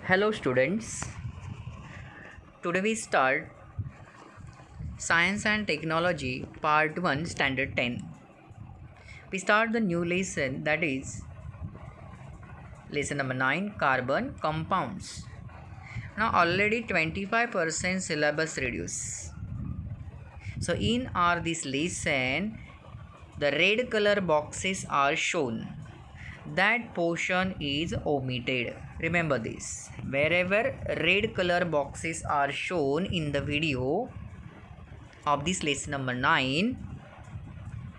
Hello students. Today we start Science and Technology Part 1 Standard 10. We start the new lesson, that is lesson number 9, Carbon Compounds. Now already 25% syllabus reduced. So in our this lesson the red color boxes are shown. That portion is omitted. Remember this. Wherever red color boxes are shown in the video of this lesson number 9,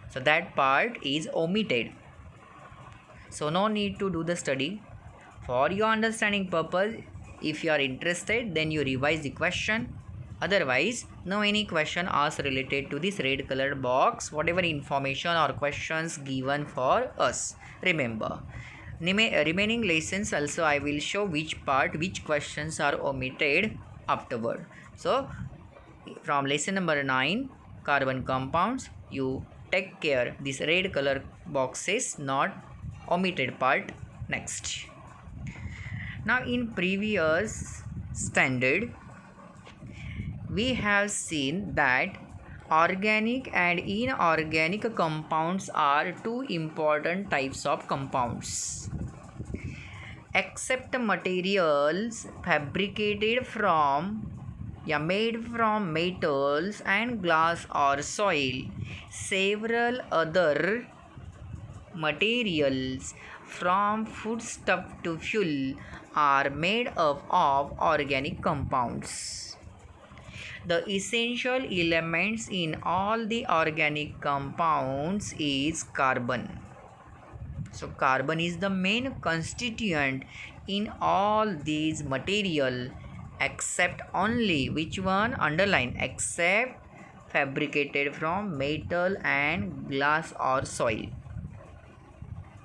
so that part is omitted. So no need to do the study. For your understanding purpose, if you are interested, then you revise the question. Otherwise, no any question asked related to this red colored box, whatever information or questions given for us. Remember, remaining lessons also I will show which questions are omitted afterward. So from lesson number 9, carbon compounds, you take care this red color boxes not omitted part next. Now in previous standard we have seen that organic and inorganic compounds are two important types of compounds. Except materials fabricated made from metals and glass or soil, several other materials from foodstuff to fuel are made up of organic compounds. The essential elements in all the organic compounds is carbon. So carbon is the main constituent in all these material except only which one? Underline, except fabricated from metal and glass or soil.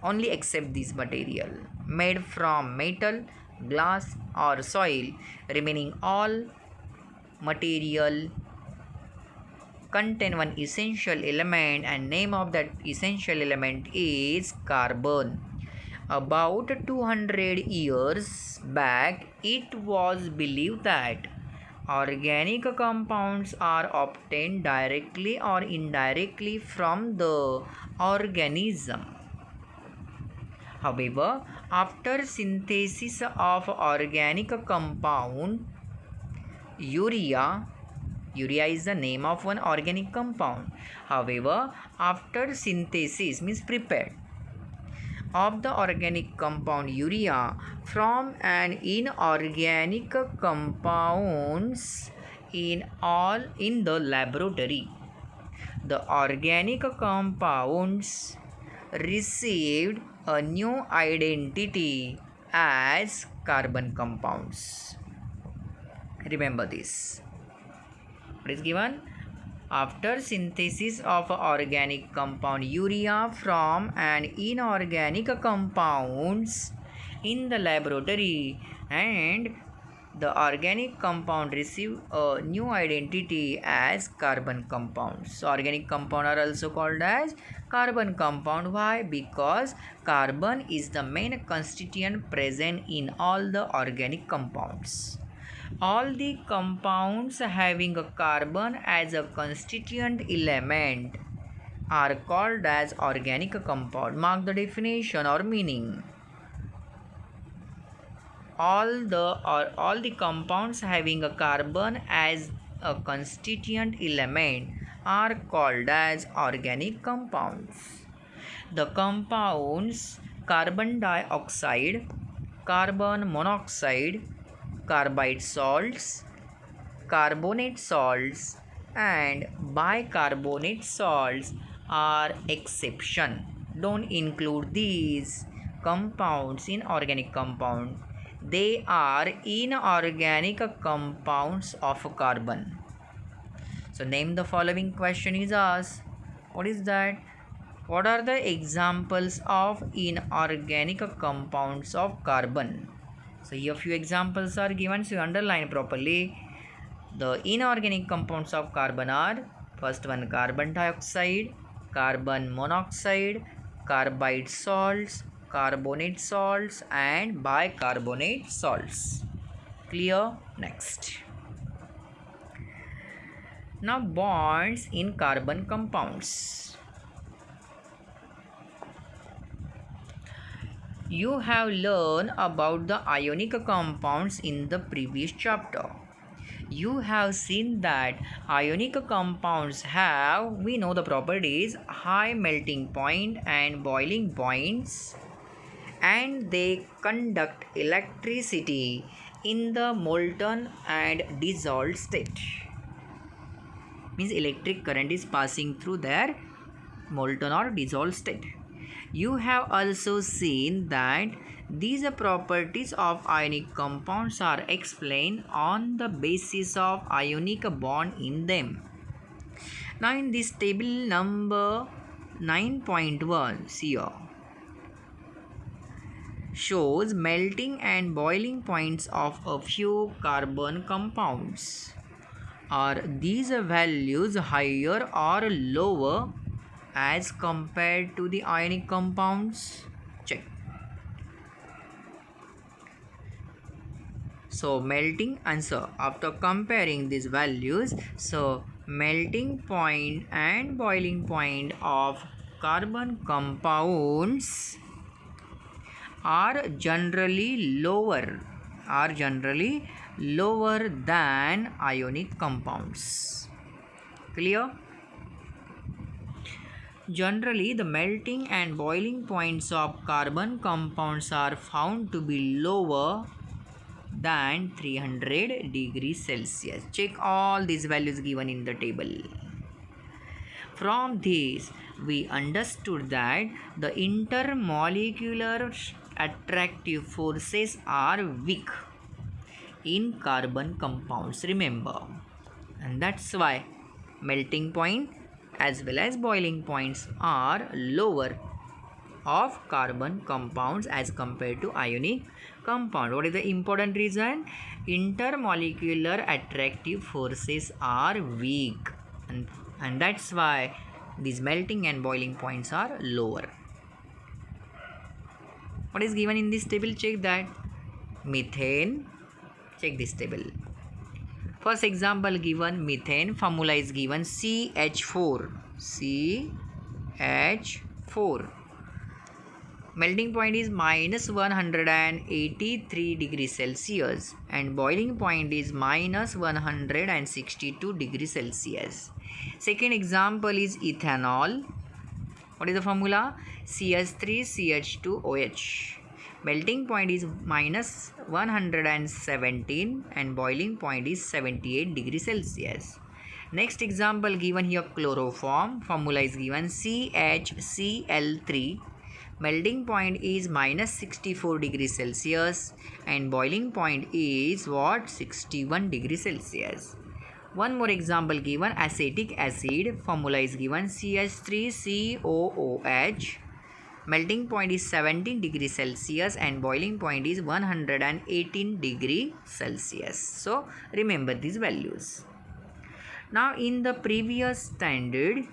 Only except this material made from metal, glass or soil, remaining all material contain one essential element, and name of that essential element is carbon. About 200 years back, it was believed that organic compounds are obtained directly or indirectly from the organism. However, after synthesis of organic compound, urea is the name of one organic compound. However, after synthesis means prepared of the organic compound urea from an inorganic compounds in the laboratory, the organic compounds received a new identity as carbon compounds. Remember this. What is given? After synthesis of organic compound urea from an inorganic compounds in the laboratory, and the organic compound receive a new identity as carbon compounds. So organic compound are also called as carbon compound. Why? Because carbon is the main constituent present in all the organic compounds. All the compounds having a carbon as a constituent element are called as organic compound. Mark the definition or meaning. All the compounds having a carbon as a constituent element are called as organic compounds. The compounds carbon dioxide, carbon monoxide, carbide salts, carbonate salts and bicarbonate salts are exception. Don't include these compounds in organic compound. They are inorganic compounds of carbon. So name the following question is asked. What is that? What are the examples of inorganic compounds of carbon? So here few examples are given, so you underline properly. The inorganic compounds of carbon are: first one carbon dioxide, carbon monoxide, carbide salts, carbonate salts and bicarbonate salts. Clear? Next. Now bonds in carbon compounds. You have learned about the ionic compounds in the previous chapter. You have seen that ionic compounds have, we know the properties, high melting point and boiling points, and they conduct electricity in the molten and dissolved state. Means electric current is passing through their molten or dissolved state. You have also seen that these properties of ionic compounds are explained on the basis of ionic bond in them. Now in this table number 9.1 here shows melting and boiling points of a few carbon compounds. Are these values higher or lower as compared to the ionic compounds? Check. So melting answer after comparing these values, so melting point and boiling point of carbon compounds are generally lower than ionic compounds. Clear? Generally, the melting and boiling points of carbon compounds are found to be lower than 300 degrees Celsius. Check all these values given in the table. From this, we understood that the intermolecular attractive forces are weak in carbon compounds, remember, and that's why melting point as well as boiling points are lower of carbon compounds as compared to ionic compound. What is the important reason? Intermolecular attractive forces are weak, and that's why these melting and boiling points are lower. What is given in this table? Check that. Methane. Check this table. First example given, methane. Formula is given CH4. CH4. Melting point is minus 183 degrees Celsius and boiling point is minus 162 degrees Celsius. Second example is ethanol. What is the formula? CH3CH2OH. Melting point is minus 117 and boiling point is 78 degrees Celsius. Next example given here, chloroform. Formula is given CHCl3. Melting point is minus 64 degrees Celsius and boiling point is what? 61 degrees Celsius. One more example given, acetic acid. Formula is given CH3COOH. Melting point is 17 degrees Celsius and boiling point is 118 degrees Celsius. So remember these values. Now in the previous standard,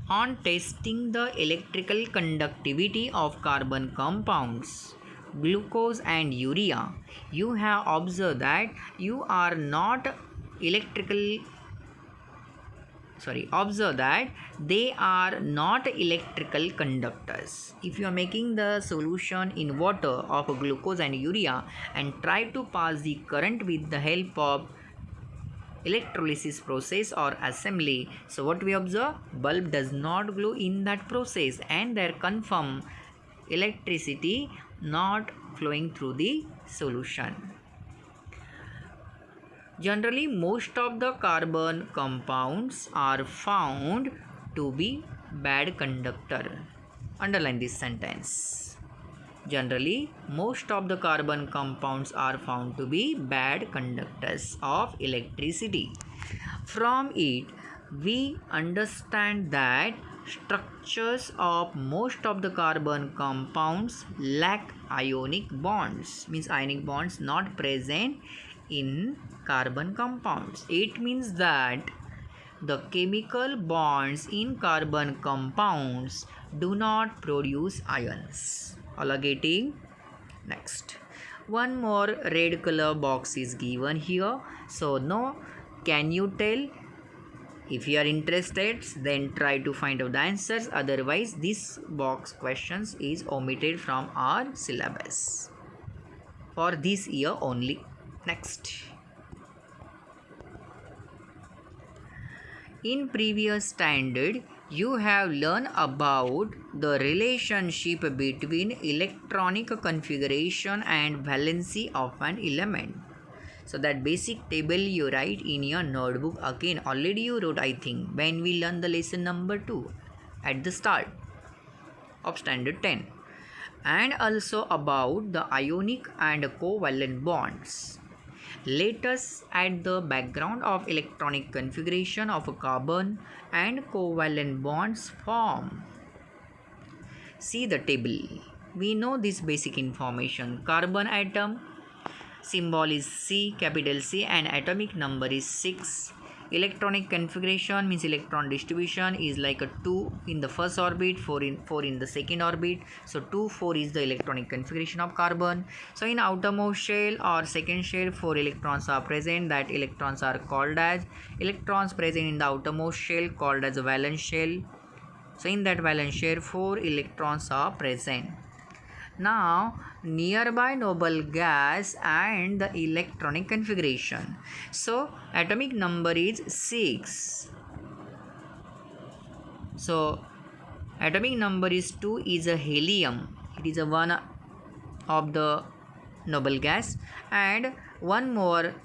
on testing the electrical conductivity of carbon compounds, glucose and urea, you have observed that they are not electrical conductors. If you are making the solution in water of glucose and urea and try to pass the current with the help of electrolysis process or assembly, so what we observe? Bulb does not glow in that process and there confirm electricity not flowing through the solution. Generally, most of the carbon compounds are found to be bad conductor. Underline this sentence. Generally, most of the carbon compounds are found to be bad conductors of electricity. From it, we understand that structures of most of the carbon compounds lack ionic bonds. Means ionic bonds not present in carbon compounds. It means that the chemical bonds in carbon compounds do not produce ions. All are getting? Next. One more red color box is given here. So no, can you tell? If you are interested, then try to find out the answers. Otherwise, this box questions is omitted from our syllabus for this year only. Next. In previous standard, you have learned about the relationship between electronic configuration and valency of an element. So that basic table you write in your notebook again. Already you wrote, I think, when we learn the lesson number 2 at the start of standard 10. And also about the ionic and covalent bonds. Let us add the background of electronic configuration of a carbon and covalent bonds form. See the table. We know this basic information. Carbon atom symbol is C, capital C, and atomic number is 6. Electronic configuration means electron distribution is like a 2 in the first orbit, 4 in the second orbit. So 2, 4 is the electronic configuration of carbon. So in outermost shell or second shell, 4 electrons are present. That electrons are called as electrons present in the outermost shell called as a valence shell. So in that valence shell, 4 electrons are present. Now nearby noble gas and the electronic configuration. So atomic number is 6. So atomic number is 2 is a helium. It is a one of the noble gas, and one more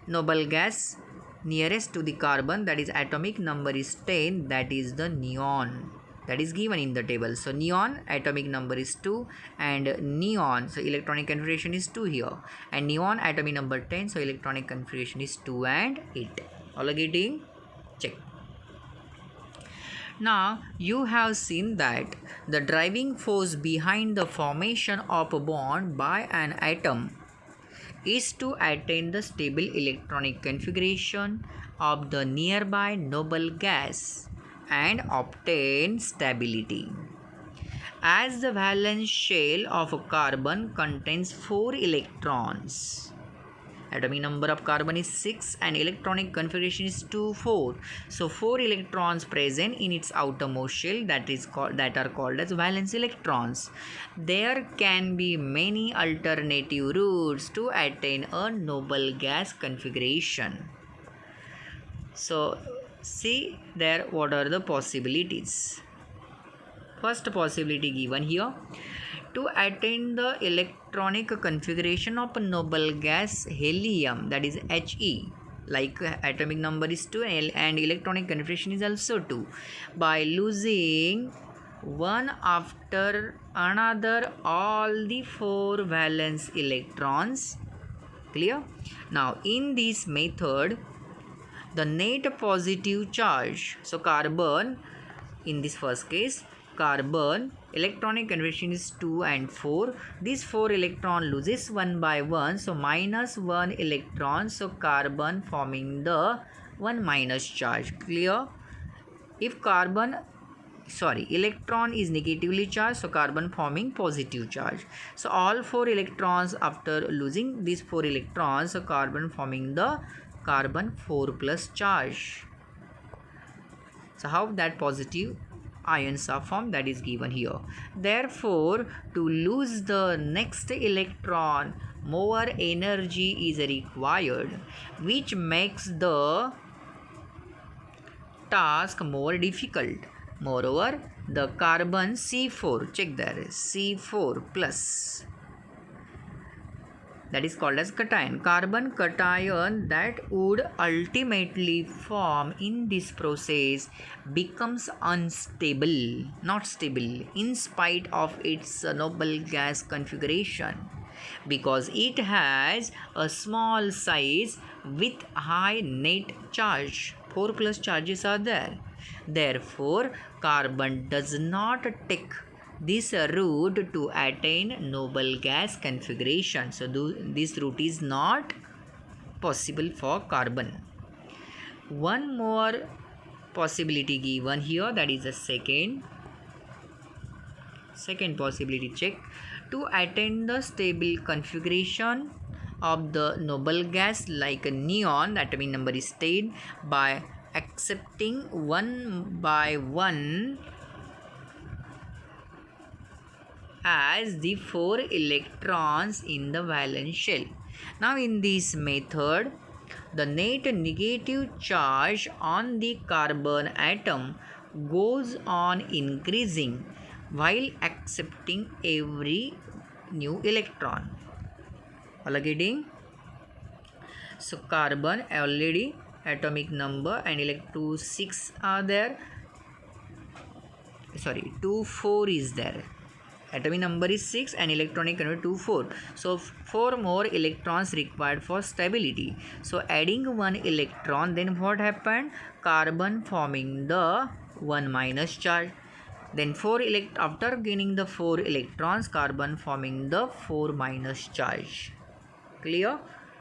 noble gas nearest to the carbon, that is atomic number is 10, that is the neon. That is given in the table. So neon atomic number is 2 and neon, so electronic configuration is 2 here, and neon atomic number 10, so electronic configuration is 2 and 8. All are getting? Check. Now you have seen that the driving force behind the formation of a bond by an atom is to attain the stable electronic configuration of the nearby noble gas and obtain stability. As the valence shell of a carbon contains 4 electrons, atomic number of carbon is 6 and electronic configuration is 2, 4. So 4 electrons present in its outermost shell, that are called as valence electrons. There can be many alternative routes to attain a noble gas configuration. So see there what are the possibilities. First possibility given here, to attain the electronic configuration of a noble gas helium, that is He, like atomic number is 2 and electronic configuration is also 2, by losing one after another all the 4 valence electrons. Clear? Now in this method, the net positive charge, so carbon, in this first case, carbon electronic configuration is 2 and 4. This 4 electron loses one by one, so minus 1 electron, so carbon forming the 1 minus charge. Clear? If electron is negatively charged, so carbon forming positive charge. So all 4 electrons, after losing these 4 electrons, so carbon forming the carbon 4 plus charge. So how that positive ions are formed, that is given here. Therefore, to lose the next electron, more energy is required, which makes the task more difficult. Moreover, the carbon C4, check there, C4 plus, that is called as cation. Carbon cation that would ultimately form in this process becomes unstable, not stable, in spite of its noble gas configuration, because it has a small size with high net charge. 4 plus charges are there. Therefore, carbon does not take this route to attain noble gas configuration. So this route is not possible for carbon. One more possibility given here, that is the second. Second possibility check. To attain the stable configuration of the noble gas like a neon, the atomic number is 10 by accepting one by one as the 4 electrons in the valence shell. Now in this method, the net negative charge on the carbon atom goes on increasing while accepting every new electron. All getting? So carbon already atomic number and 2 6 are there. Sorry, 2 4 is there. Atomic number is 6 and electronic content 2 4. So 4 more electrons required for stability. So adding 1 electron, then what happened? Carbon forming the 1 minus charge. Then after gaining the 4 electrons, carbon forming the 4 minus charge. Clear?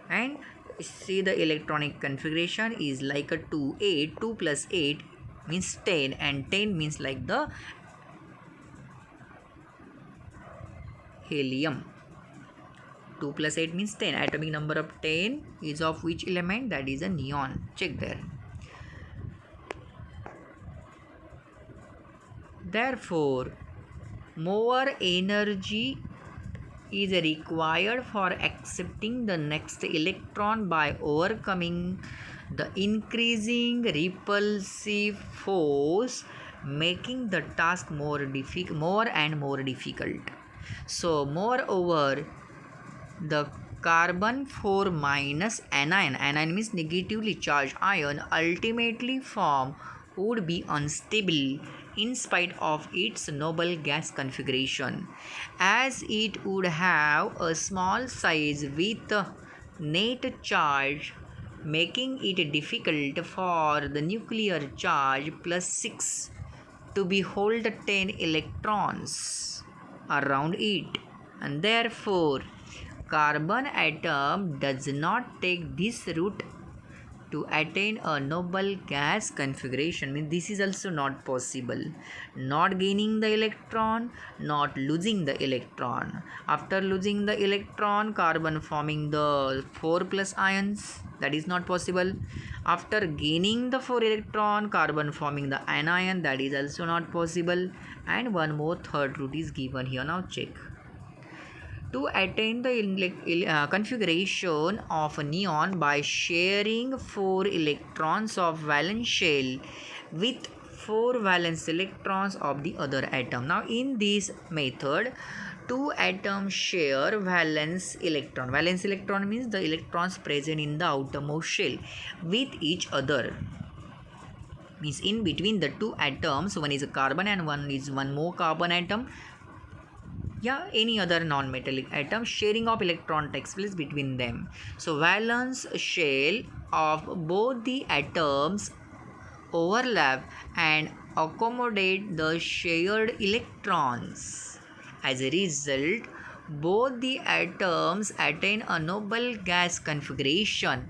And see the electronic configuration is like a 2 8. 2 plus 8 means 10 and 10 means like the helium. 2 plus 8 means 10. Atomic number of 10 is of which element? That is a neon. Check there. Therefore, more energy is required for accepting the next electron by overcoming the increasing repulsive force, making the task more and more difficult. So moreover, the carbon 4 minus anion means negatively charged ion, ultimately form would be unstable in spite of its noble gas configuration, as it would have a small size with net charge, making it difficult for the nuclear charge plus 6 to be hold 10 electrons around it, and therefore carbon atom does not take this route to attain a noble gas configuration. Means this is also not possible. Not gaining the electron, not losing the electron. After losing the electron, carbon forming the 4 plus ions, that is not possible. After gaining the 4 electron, carbon forming the anion, that is also not possible. And one more third route is given here. Now check. To attain the configuration of a neon by sharing 4 electrons of valence shell with 4 valence electrons of the other atom. Now in this method, 2 atoms share valence electron. Valence electron means the electrons present in the outermost shell with each other. Means in between the 2 atoms, one is a carbon and one more carbon atom. Any other non-metallic atom, sharing of electron takes place between them. So valence shell of both the atoms overlap and accommodate the shared electrons. As a result, both the atoms attain a noble gas configuration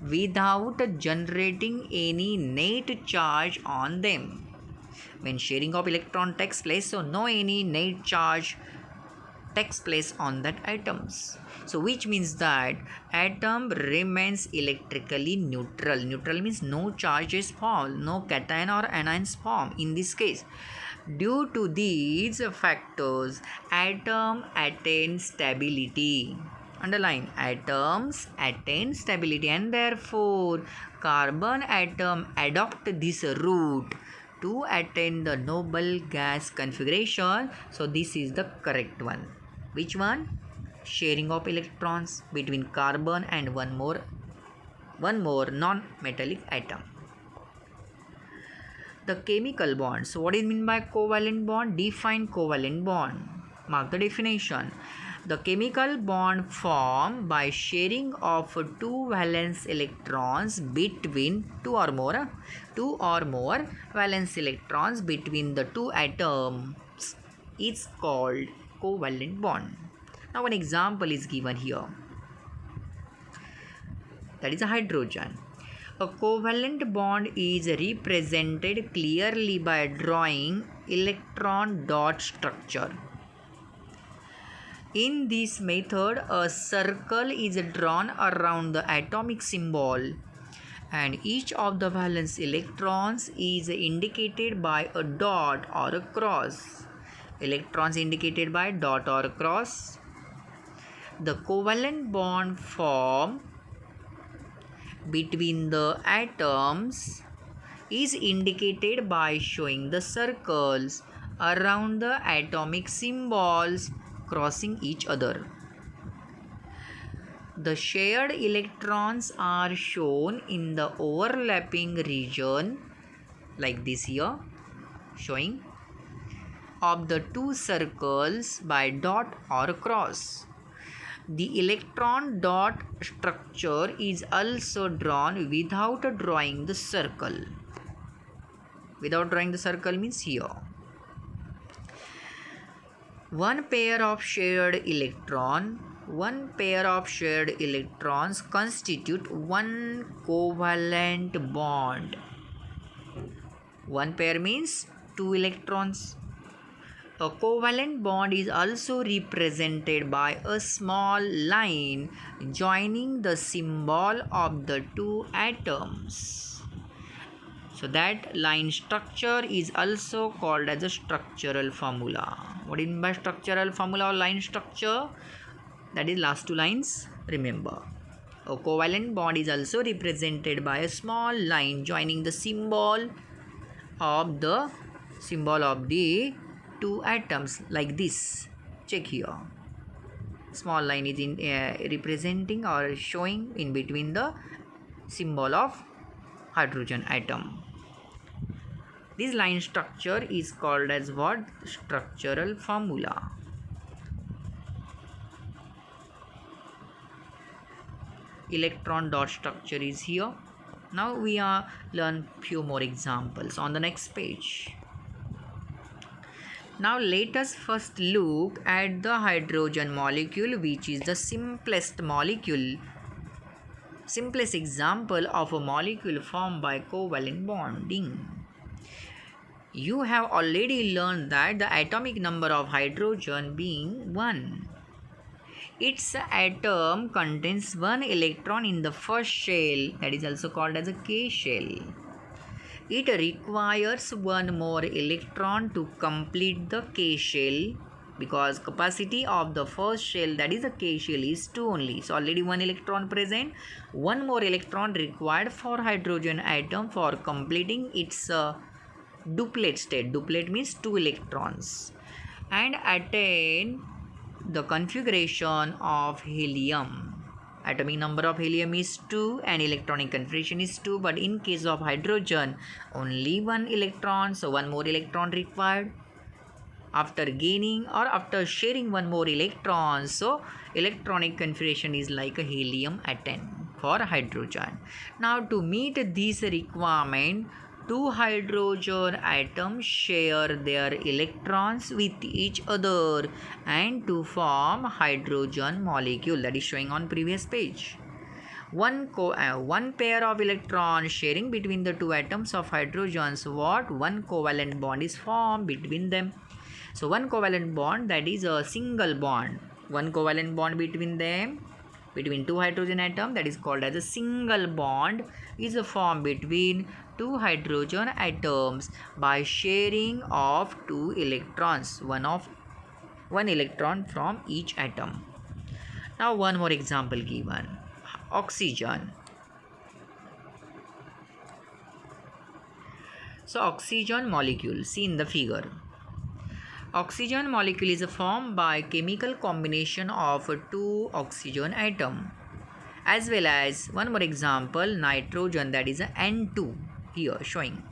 without generating any net charge on them. When sharing of electron takes place, so no any net charge takes place on that atoms. So which means that atom remains electrically neutral. Neutral means no charges form, no cation or anions form in this case. Due to these factors, atom attain stability. Underline, atoms attain stability, and therefore carbon atom adopt this route to attain the noble gas configuration. So this is the correct one. Which one? Sharing of electrons between carbon and one more non-metallic atom. The chemical bond. So what is meant by covalent bond? Define covalent bond. Mark the definition. The chemical bond formed by sharing of 2 valence electrons between 2 or more valence electrons between the 2 atoms is called covalent bond. Now one example is given here, that is a hydrogen. A covalent bond is represented clearly by drawing electron dot structure. In this method, a circle is drawn around the atomic symbol and each of the valence electrons is indicated by a dot or a cross. Electrons indicated by dot or cross. The covalent bond formed between the atoms is indicated by showing the circles around the atomic symbols crossing each other. The shared electrons are shown in the overlapping region like this here, showing of the two circles by dot or cross. The electron dot structure is also drawn without drawing the circle. Without drawing the circle means here. One pair of shared electrons constitute one covalent bond. One pair means two electrons. A covalent bond is also represented by a small line joining the symbol of the two atoms. So that line structure is also called as a structural formula. What do you mean by structural formula or line structure? That is last two lines, remember. A covalent bond is also represented by a small line joining the symbol of the two atoms like this. Check here. Small line is representing or showing in between the symbol of hydrogen atom. This line structure is called as what? Structural formula. Electron dot structure is here. Now we learn few more examples on the next page. Now let us first look at the hydrogen molecule, which is the simplest example of a molecule formed by covalent bonding. You have already learned that the atomic number of hydrogen being 1. Its atom contains one electron in the first shell, that is also called as a K shell. It requires one more electron to complete the K shell because capacity of the first shell, that is a K shell, is 2 only. So already one electron present, one more electron required for hydrogen atom for completing its duplet state. Duplet means 2 electrons and attain the configuration of helium. Atomic number of helium is 2 and electronic configuration is 2, but in case of hydrogen only 1 electron, so one more electron required. After gaining or after sharing one more electron, so electronic configuration is like a helium atom for hydrogen. Now to meet this requirement, two hydrogen atoms share their electrons with each other and to form hydrogen molecule, that is showing on previous page. One pair of electrons sharing between the two atoms of hydrogens, one covalent bond is formed between them. So one covalent bond, that is a single bond. One covalent bond between them, between two hydrogen atoms, that is called as a single bond, is formed between two hydrogen atoms by sharing of two electrons, one electron from each atom. Now one more example given. Oxygen. So oxygen molecule, see in the figure. Oxygen molecule is formed by chemical combination of two oxygen atom, as well as one more example, nitrogen, that is a N2 here showing.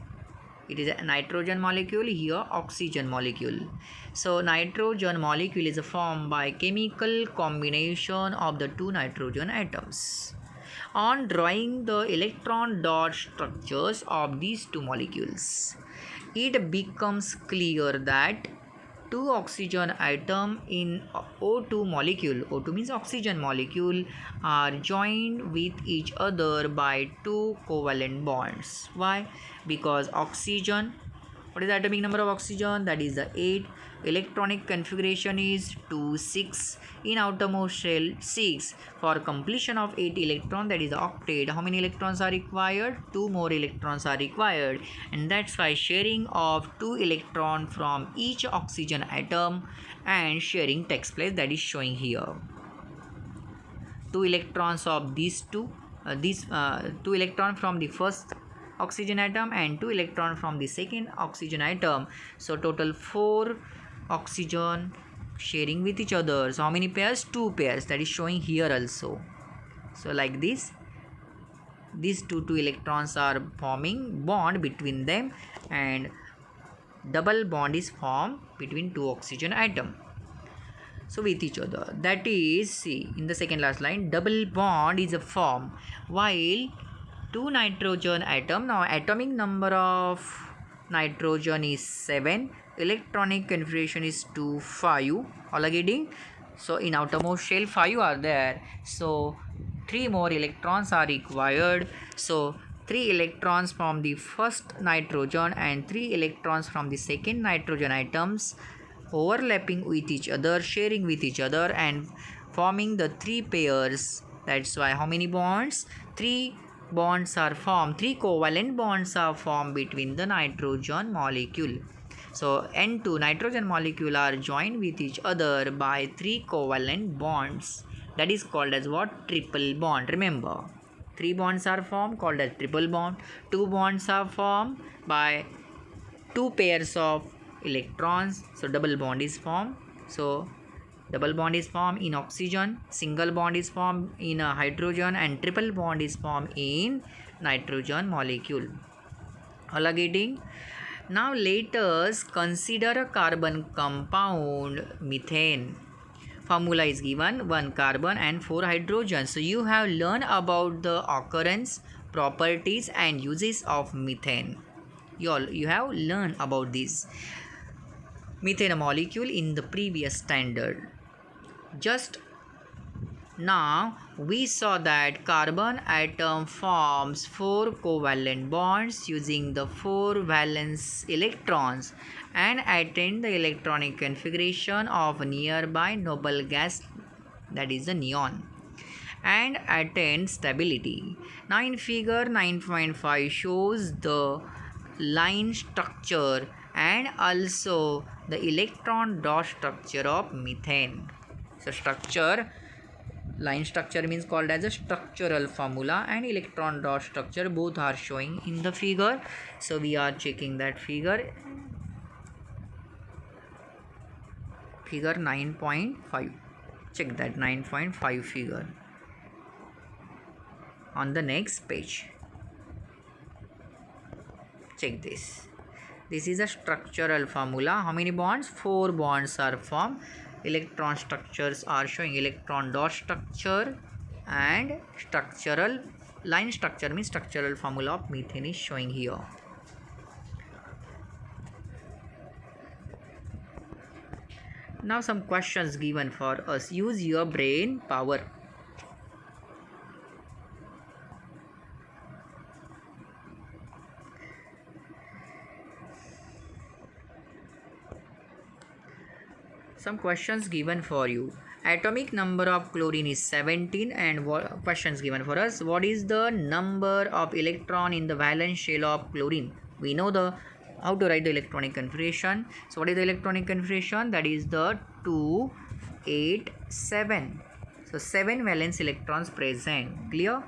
It is a nitrogen molecule, here oxygen molecule. So nitrogen molecule is formed by chemical combination of the two nitrogen atoms. On drawing the electron dot structures of these two molecules, it becomes clear that two oxygen atom in O2 molecule, O2 means oxygen molecule, are joined with each other by two covalent bonds. Why? Because oxygen What is the atomic number of oxygen? That is the 8. Electronic configuration is 2 6. In outermost shell 6. For completion of 8 electron, that is the octet, how many electrons are required? 2 more electrons are required, and that's why sharing of 2 electron from each oxygen atom and sharing takes place, that is showing here. 2 electrons of these two, 2 electron from the first oxygen atom and 2 electron from the second oxygen atom. So total 4 oxygen sharing with each other. So how many pairs? 2 pairs, that is showing here also. So like this, these two electrons are forming bond between them, and double bond is formed between 2 oxygen atom, so with each other. That is, see in the second last line, double bond is a form while 2 nitrogen atom. Now atomic number of nitrogen is 7, electronic configuration is 2 5. All are getting? So in outermost shell 5 are there, so 3 more electrons are required. So 3 electrons from the first nitrogen and 3 electrons from the second nitrogen atoms overlapping with each other, sharing with each other, and forming the 3 pairs. That's why how many bonds? 3 bonds are formed, 3 covalent bonds are formed between the nitrogen molecule. So N2 nitrogen molecule are joined with each other by 3 covalent bonds. That is called as what? Triple bond. Remember, 3 bonds are formed, called as triple bond. 2 bonds are formed by 2 pairs of electrons, so double bond is formed. So double bond is formed in oxygen, single bond is formed in a hydrogen, and triple bond is formed in nitrogen molecule. All are getting? Now let us consider a carbon compound, methane. Formula is given, 1 carbon and 4 hydrogen. So you have learned about the occurrence, properties and uses of methane. You have learned about this methane molecule in the previous standard. Just now we saw that carbon atom forms 4 covalent bonds using the 4 valence electrons and attain the electronic configuration of nearby noble gas, that is the neon, and attain stability. Now in figure 9.5 shows the line structure and also the electron dot structure of methane. So structure, line structure means called as a structural formula, and electron dot structure both are showing in the figure. So we are checking that figure 9.5. check that 9.5 figure on the next page. Check this. This is a structural formula. How many bonds? 4 bonds are formed. Electron structures are showing electron dot structure, and structural line structure means structural formula of methane is showing here. Now some questions given for us. Use your brain power. Some questions given for you. Atomic number of chlorine is 17, and questions given for us. What is the number of electron in the valence shell of chlorine? We know the how to write the electronic configuration. So what is the electronic configuration? That is the 2 8 7. So 7 valence electrons present. Clear?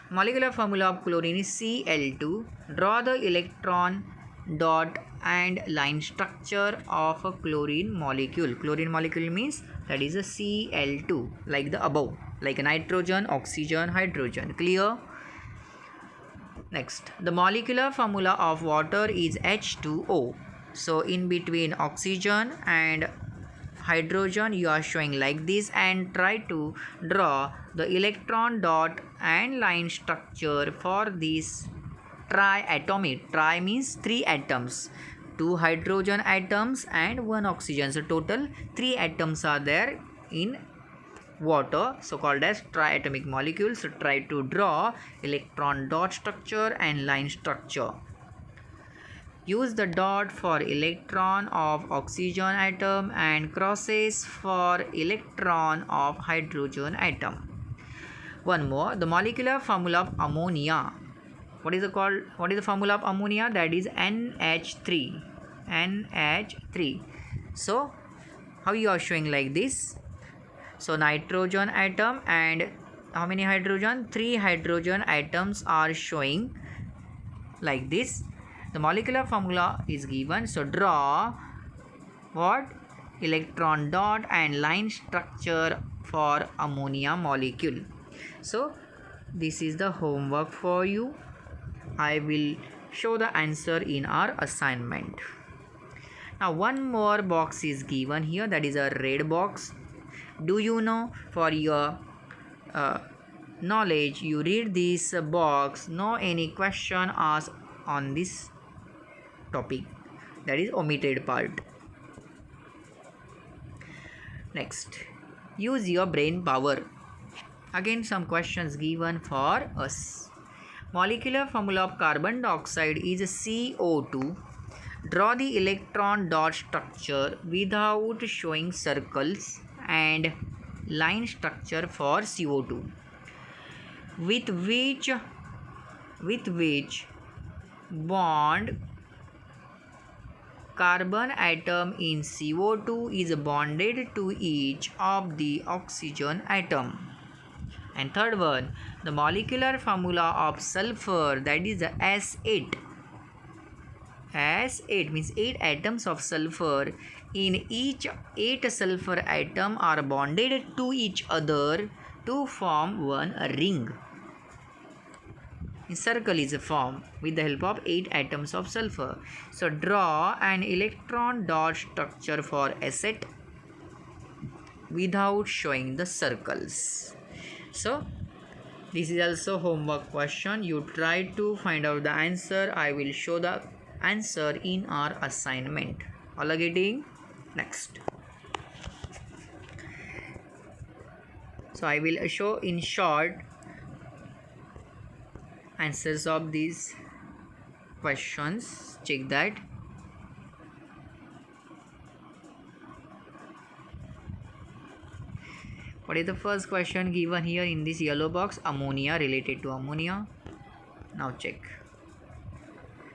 Molecular formula of chlorine is Cl2. Draw the electron dot and line structure of a chlorine molecule. Chlorine molecule means that is a Cl2, like the above, like a nitrogen, oxygen, hydrogen. Clear? Next, the molecular formula of water is H2O. So in between oxygen and hydrogen you are showing like this, and try to draw the electron dot and line structure for this triatomic. Tri means 3 atoms, 2 hydrogen atoms and 1 oxygen. So total 3 atoms are there in water, so called as triatomic molecule. So try to draw electron dot structure and line structure. Use the dot for electron of oxygen atom and crosses for electron of hydrogen atom. One more, the molecular formula of ammonia. What is the formula of ammonia? That is NH3. NH3. So how you are showing like this? So nitrogen atom and how many hydrogen? 3 hydrogen atoms are showing like this. The molecular formula is given. So draw what? Electron dot and line structure for ammonia molecule. So this is the homework for you. I will show the answer in our assignment. Now one more box is given here, that is a red box. Do you know, for your knowledge, you read this box, no any question asked on this topic, that is omitted part. Next, use your brain power. Again some questions given for us. Molecular formula of carbon dioxide is CO2. Draw the electron dot structure without showing circles and line structure for CO2. With which bond carbon atom in CO2 is bonded to each of the oxygen atom. And third one, the molecular formula of sulfur, that is the S8. S8 means 8 atoms of sulfur. In each 8 sulfur atom are bonded to each other to form one ring. A circle is formed with the help of 8 atoms of sulfur. So draw an electron dot structure for S8 without showing the circles. So this is also homework question. You try to find out the answer. I will show the answer in our assignment. All are getting? Next. So I will show in short answers of these questions. Check that. What is the first question given here in this yellow box? Ammonia, related to ammonia. Now check.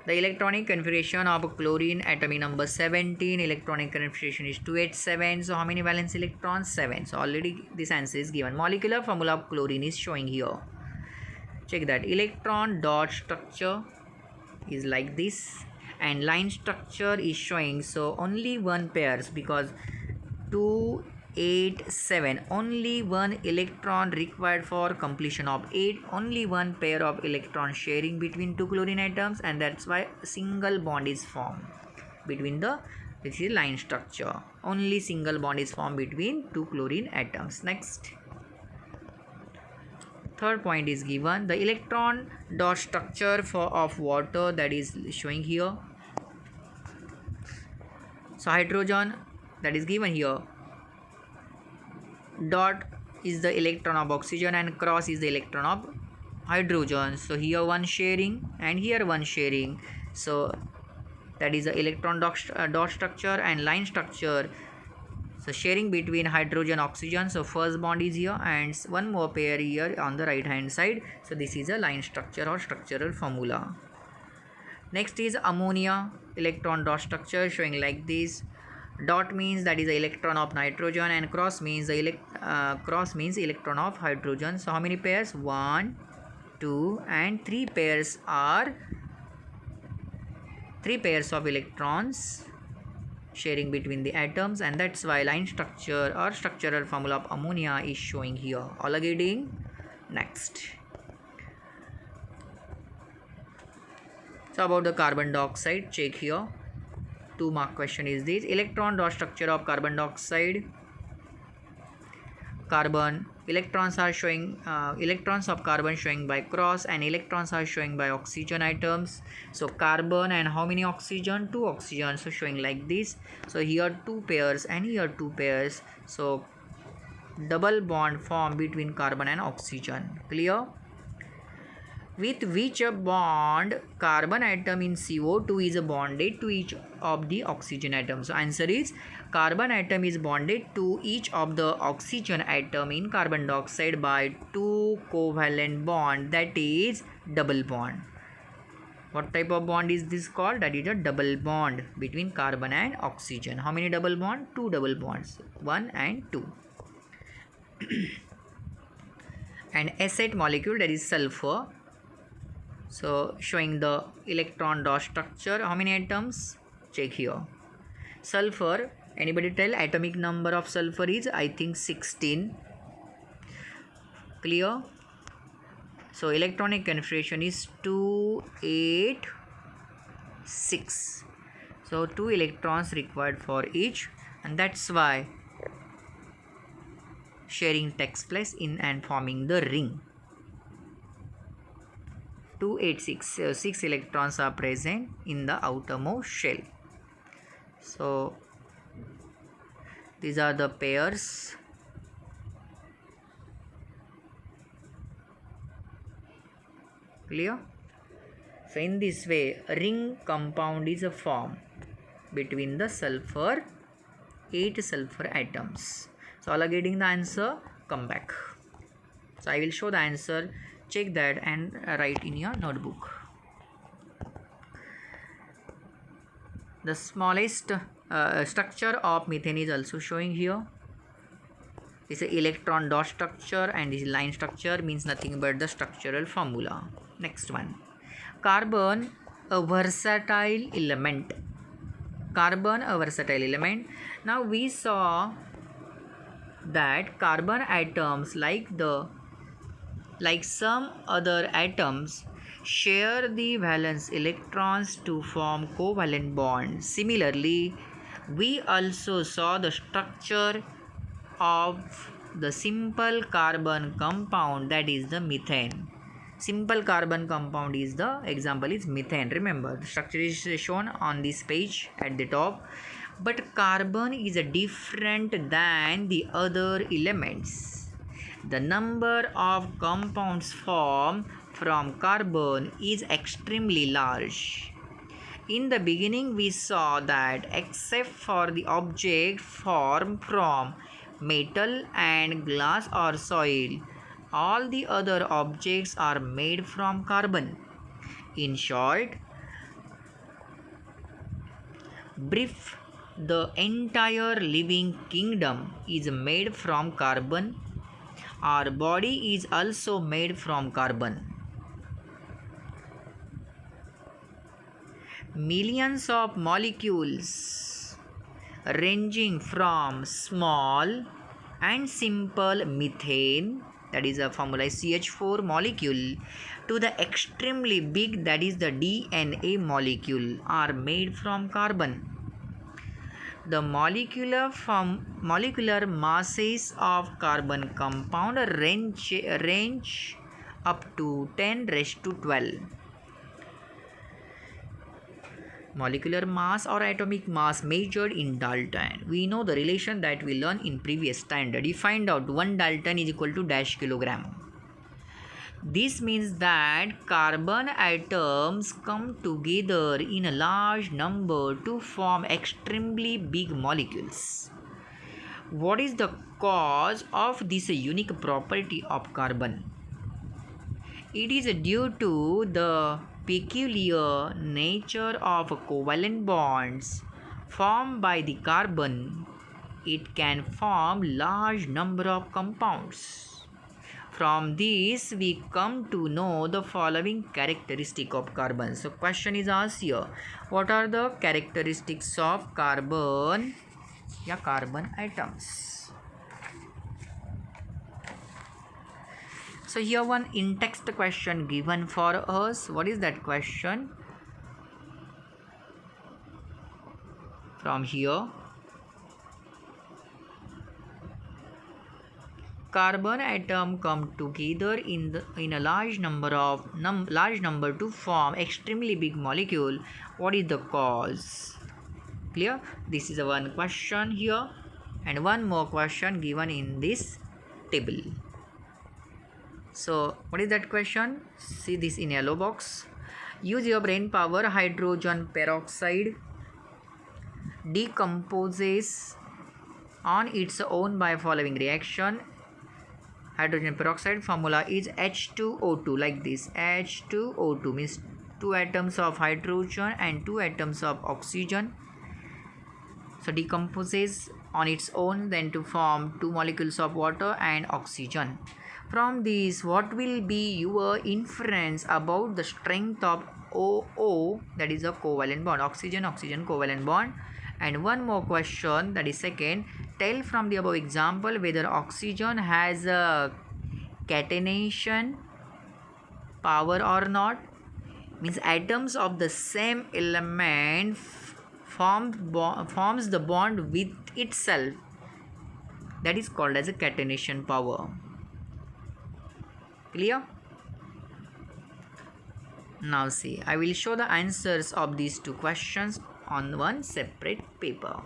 The electronic configuration of chlorine atomic number 17. Electronic configuration is 287. So how many valence electrons? 7. So already this answer is given. Molecular formula of chlorine is showing here. Check that. Electron dot structure is like this and line structure is showing. So only one pairs, because 2, 8, 7, only one electron required for completion of 8, only one pair of electron sharing between 2 chlorine atoms, and that's why a single bond is formed between the, this is line structure, only single bond is formed between 2 chlorine atoms. Next, third point is given, the electron dot structure of water, that is showing here. So hydrogen, that is given here. Dot is the electron of oxygen and cross is the electron of hydrogen. So here one sharing and here one sharing. So that is the electron dot structure and line structure. So sharing between hydrogen oxygen. So first bond is here and one more pair here on the right hand side. So this is a line structure or structural formula. Next is ammonia, electron dot structure showing like this. Dot means that is the electron of nitrogen and cross means the electron of hydrogen. So how many pairs? 1, 2 and 3 pairs are 3 pairs of electrons sharing between the atoms, and that's why line structure or structural formula of ammonia is showing here. All are getting? Next. So about the carbon dioxide, check here. 2 mark question is this. Electron dot structure of carbon dioxide. Carbon electrons are showing electrons of carbon showing by cross and electrons are showing by oxygen atoms. So carbon and how many oxygen? 2 oxygen. So showing like this. So here 2 pairs and here 2 pairs. So double bond formed between carbon and oxygen. Clear? with which a bond carbon atom in CO2 is bonded to each of the oxygen atoms. So answer is carbon atom is bonded to each of the oxygen atom in carbon dioxide by two covalent bond, that is double bond. What type of bond is this called? That is a double bond between carbon and oxygen. How many double bond? Two double bonds, 1 and 2. And acid molecule, that is sulfur. So showing the electron dot structure. How many atoms? Check here. Sulfur, anybody tell atomic number of sulfur is? I think 16. Clear? So electronic configuration is 286. So 2 electrons required for each, and that's why sharing takes place in and forming the ring. 286, 6 electrons are present in the outermost shell. So these are the pairs. Clear? So in this way, a ring compound is a form between the sulfur, 8 sulfur atoms. So all are getting the answer? Come back. So I will show the answer. Check that and write in your notebook. The smallest structure of methane is also showing here. This is electron dot structure, and this line structure means nothing but the structural formula. Next one. Carbon, a versatile element. Carbon, a versatile element. Now we saw that carbon atoms, like some other atoms, share the valence electrons to form covalent bonds. Similarly, we also saw the structure of the simple carbon compound, that is the methane. Simple carbon compound is the example is methane. Remember, the structure is shown on this page at the top. But carbon is different than the other elements. The number of compounds formed from carbon is extremely large. In the beginning, we saw that except for the object formed from metal and glass or soil, all the other objects are made from carbon. In short, brief, the entire living kingdom is made from carbon. Our body is also made from carbon. Millions of molecules ranging from small and simple methane, that is a formula CH4 molecule, to the extremely big, that is the DNA molecule, are made from carbon. The molecular masses of carbon compound range up to 10 raised to 12. Molecular mass or atomic mass measured in Dalton. We know the relation that we learned in previous standard. You find out 1 Dalton is equal to dash kilogram. This means that carbon atoms come together in a large number to form extremely big molecules. What is the cause of this unique property of carbon? It is due to the peculiar nature of covalent bonds formed by the carbon. It can form large number of compounds. From this, we come to know the following characteristic of carbon. So, question is asked here. What are the characteristics of carbon? Yeah, carbon atoms. So, here one in-text question given for us. What is that question? From here. Carbon atom come together in a large number to form extremely big molecule. What is the cause? Clear? This is one question here, and one more question given in this table. So what is that question? See this in yellow box. Use your brain power. Hydrogen peroxide decomposes on its own by following reaction. Hydrogen peroxide formula is H2O2, like this. H2O2 means two atoms of hydrogen and two atoms of oxygen. So decomposes on its own then to form two molecules of water and oxygen. From this, what will be your inference about the strength of OO, that is a covalent bond, oxygen oxygen covalent bond? And one more question, that is second, tell from the above example whether oxygen has a catenation power or not. Means atoms of the same element forms the bond with itself, that is called as a catenation power. Clear? Now see, I will show the answers of these two questions on one separate paper.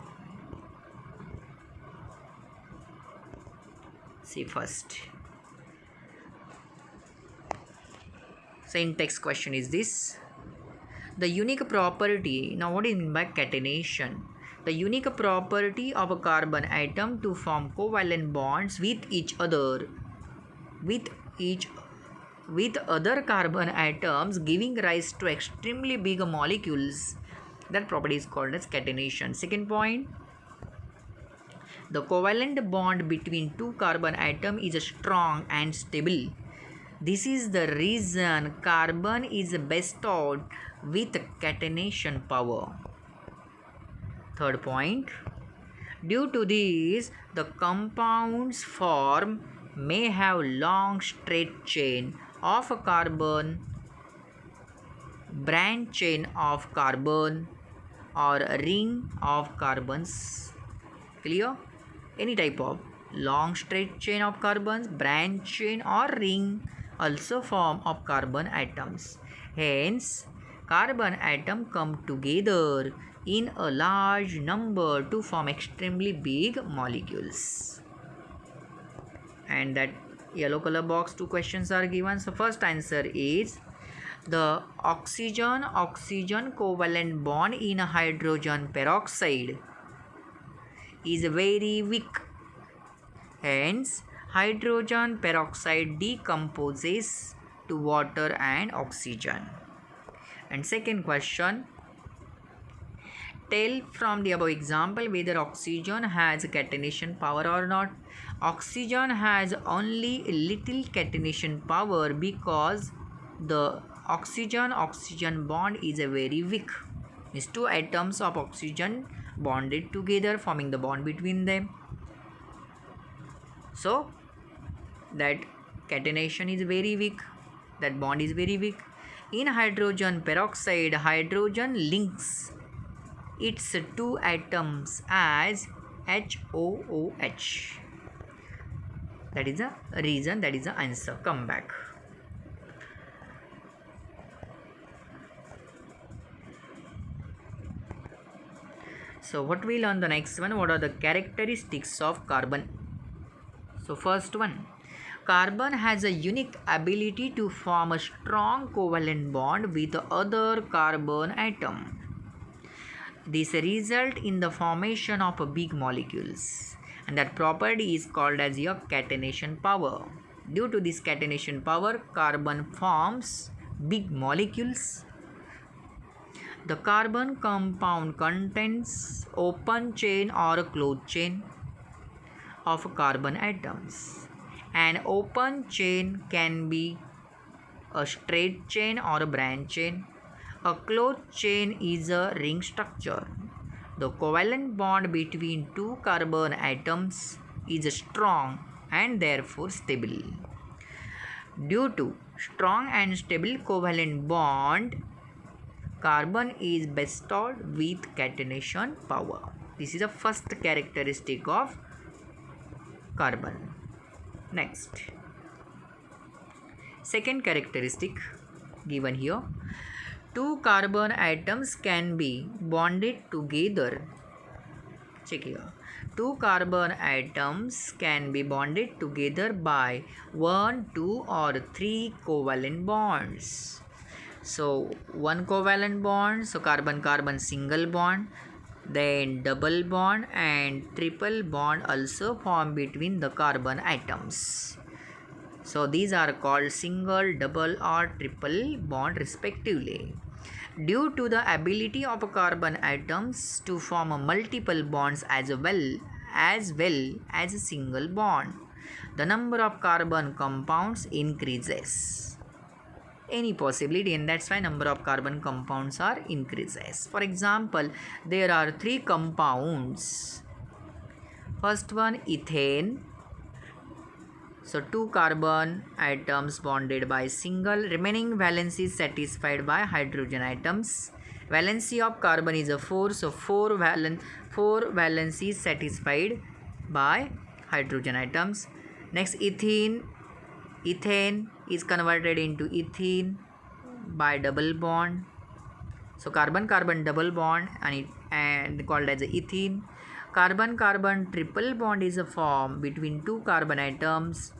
See first. So in text question is this. The unique property, now what is meant by catenation? The unique property of a carbon atom to form covalent bonds with each other, with other carbon atoms, giving rise to extremely big molecules. That property is called as catenation. Second point, the covalent bond between two carbon atoms is strong and stable. This is the reason carbon is bestowed with catenation power. Third point, due to this, the compounds formed may have long straight chain of carbon, branch chain of carbon, or ring of carbons. Clear? Any type of long straight chain of carbons, branch chain, or ring also form of carbon atoms. Hence, carbon atoms come together in a large number to form extremely big molecules. And that yellow color box, two questions are given. So first answer is the oxygen covalent bond in hydrogen peroxide is very weak. Hence, hydrogen peroxide decomposes to water and oxygen. And second question, tell from the above example whether oxygen has catenation power or not. Oxygen has only little catenation power because the oxygen bond is a very weak. Means two atoms of oxygen bonded together, forming the bond between them. So that catenation is very weak, that bond is very weak. In hydrogen peroxide, hydrogen links its two atoms as HOOH. That is the reason, that is the answer. Come back. So what we learn the next one, what are the characteristics of carbon? So first one, carbon has a unique ability to form a strong covalent bond with other carbon atom. This result in the formation of big molecules, and that property is called as your catenation power. Due to this catenation power, carbon forms big molecules. The carbon compound contains open chain or closed chain of carbon atoms. An open chain can be a straight chain or a branch chain. A closed chain is a ring structure. The covalent bond between two carbon atoms is strong and therefore stable. Due to strong and stable covalent bond, carbon is bestowed with catenation power. This is the first characteristic of carbon. Next, second characteristic given here, two carbon atoms can be bonded together. Check here. two carbon atoms can be bonded together by 1, 2 or 3 covalent bonds. So one covalent bond, so carbon carbon single bond, then double bond and triple bond also form between the carbon atoms. So these are called single, double or triple bond respectively. Due to the ability of carbon atoms to form multiple bonds as well as a single bond, the number of carbon compounds increases. Any possibility, and that's why number of carbon compounds are increases. For example, there are 3 compounds. First one, ethane. So 2 carbon atoms bonded by single, remaining valency is satisfied by hydrogen atoms. Valency of carbon is a 4, so 4 valency is satisfied by hydrogen atoms. Next, ethane is converted into ethene by double bond. So carbon carbon double bond and called as ethene. Carbon carbon triple bond is a form between 2 carbon atoms,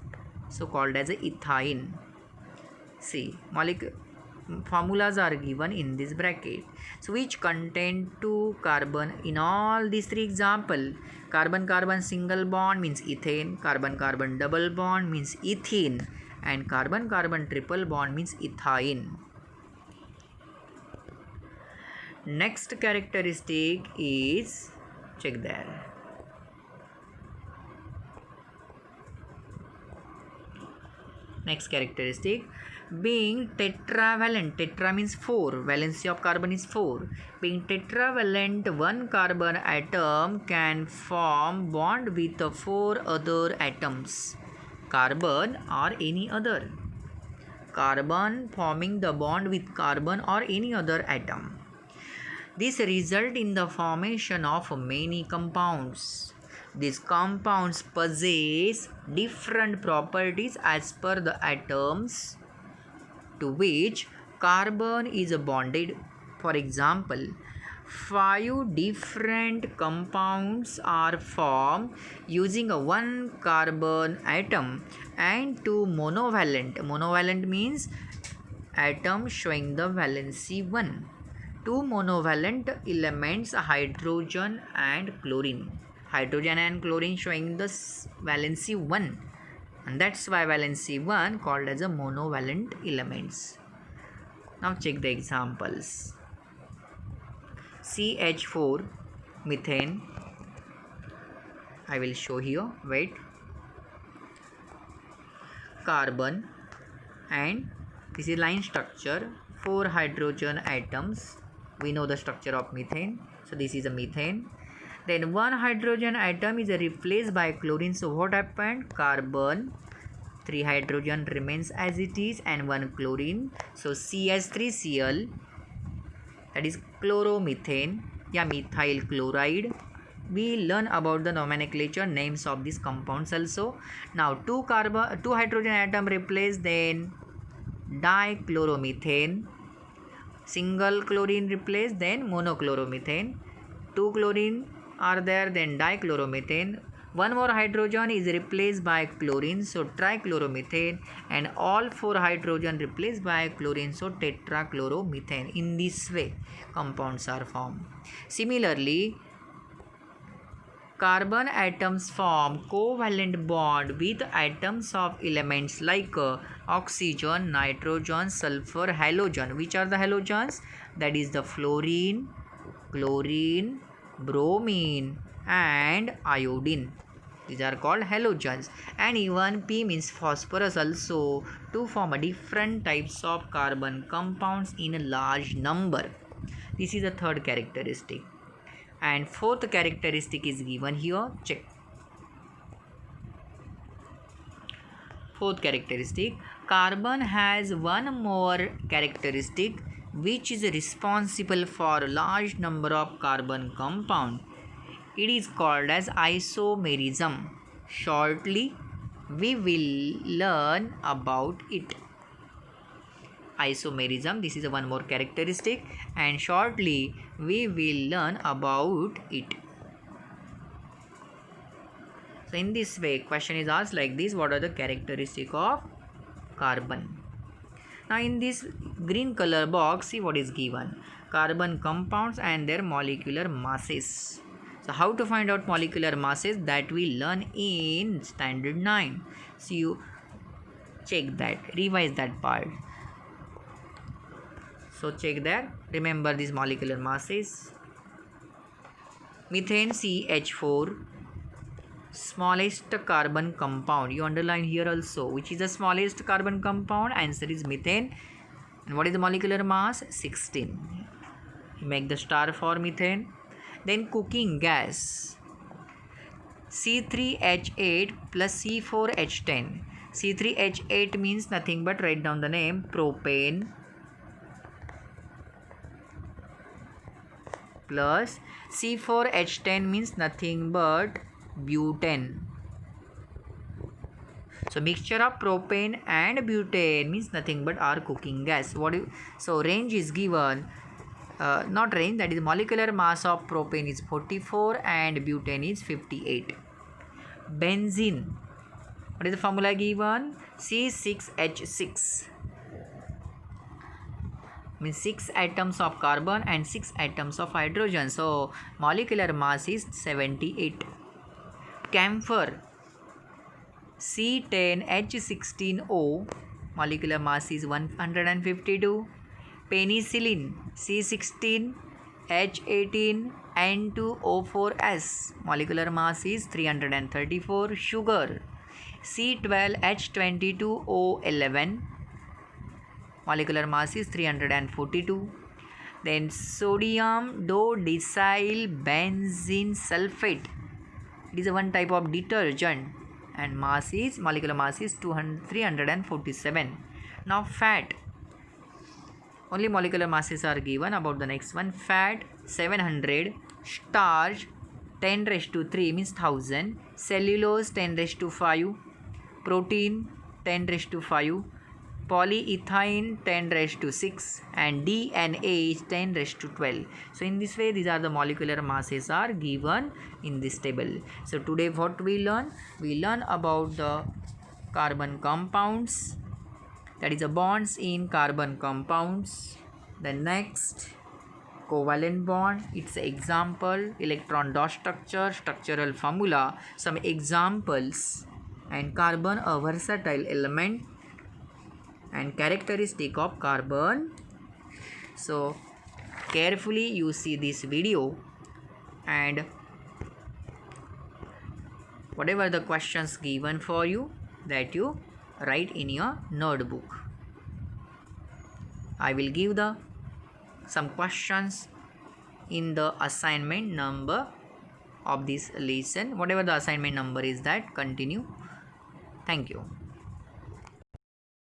so called as ethyne. See, molecular formulas are given in this bracket, so which contain 2 carbon. In all these 3 example, carbon carbon single bond means ethane, carbon carbon double bond means ethene, and carbon carbon triple bond means ethyne. Next characteristic is, check there, next characteristic, being tetravalent. Tetra means 4, valency of carbon is 4. Being tetravalent, one carbon atom can form bond with 4 other atoms, carbon or any other. Carbon forming the bond with carbon or any other atom. This result in the formation of many compounds. These compounds possess different properties as per the atoms to which carbon is bonded. For example, 5 different compounds are formed using a 1 carbon atom and 2 monovalent. Monovalent means atom showing the valency 1. 2 monovalent elements, hydrogen and chlorine. Hydrogen and chlorine showing the valency 1, and that's why valency 1 called as a monovalent elements. Now check the examples. CH4 methane. I will show here. Wait. Carbon, and this is line structure. 4 hydrogen atoms. We know the structure of methane. So this is a methane. Then 1 hydrogen atom is replaced by chlorine. So what happened? Carbon, 3 hydrogen remains as it is, and 1 chlorine. So CH3Cl, that is chloromethane, methyl chloride. We learn about the nomenclature names of these compounds also. Now 2 hydrogen atom replaced, then dichloromethane. Single chlorine replaced, then monochloromethane. 2 chlorine are there, then dichloromethane. 1 more hydrogen is replaced by chlorine, so trichloromethane, and all 4 hydrogen replaced by chlorine, so tetrachloromethane. In this way compounds are formed. Similarly, carbon atoms form covalent bond with atoms of elements like oxygen, nitrogen, sulfur, halogen. Which are the halogens? That is the fluorine, chlorine, bromine and iodine. These are called halogens. And even P means phosphorus also, to form a different types of carbon compounds in a large number. This is the third characteristic. And fourth characteristic is given here. Check. Fourth characteristic, carbon has one more characteristic which is responsible for a large number of carbon compound. It is called as isomerism. Shortly we will learn about it. Isomerism, this is one more characteristic, and shortly we will learn about it. So in this way, question is asked like this: what are the characteristics of carbon? Now in this green color box, see what is given: carbon compounds and their molecular masses. So how to find out molecular masses, that we learn in standard 9. So you check that, revise that part. So check that, remember these molecular masses. Methane CH4, smallest carbon compound, you underline here also, which is the smallest carbon compound? Answer is methane. And what is the molecular mass? 16. You make the star for methane. Then cooking gas, C3H8 plus C4H10. C3H8 means nothing but, write down the name, propane, plus C4H10 means nothing but butane. So mixture of propane and butane means nothing but our cooking gas. So range is given, not range, that is molecular mass of propane is 44 and butane is 58. Benzene, what is the formula given? C6H6, means 6 atoms of carbon and 6 atoms of hydrogen. So molecular mass is 78. Camphor, C10H16O, molecular mass is 152. Penicillin, C16H18N2O4S, molecular mass is 334. Sugar, C12H22O11, molecular mass is 342. Then sodium dodecyl benzene sulfate, it is one type of detergent and molecular mass is 347. Now fat, only molecular masses are given. About the next one, fat 700, starch 10⁻³ means 1000, cellulose 10⁻⁵, protein 10⁻⁵, polyethylene 10⁻⁶, and DNA is 10⁻12. So in this way, these are the molecular masses are given in this table. So today what we learn? We learn about the carbon compounds, that is the bonds in carbon compounds. The next, covalent bond, its example, electron dot structure, structural formula, some examples, and carbon a versatile element, and characteristic of carbon. So carefully you see this video, and whatever the questions given for you, that you write in your notebook. I will give some questions in the assignment number of this lesson. Whatever the assignment number is, that continue. Thank you.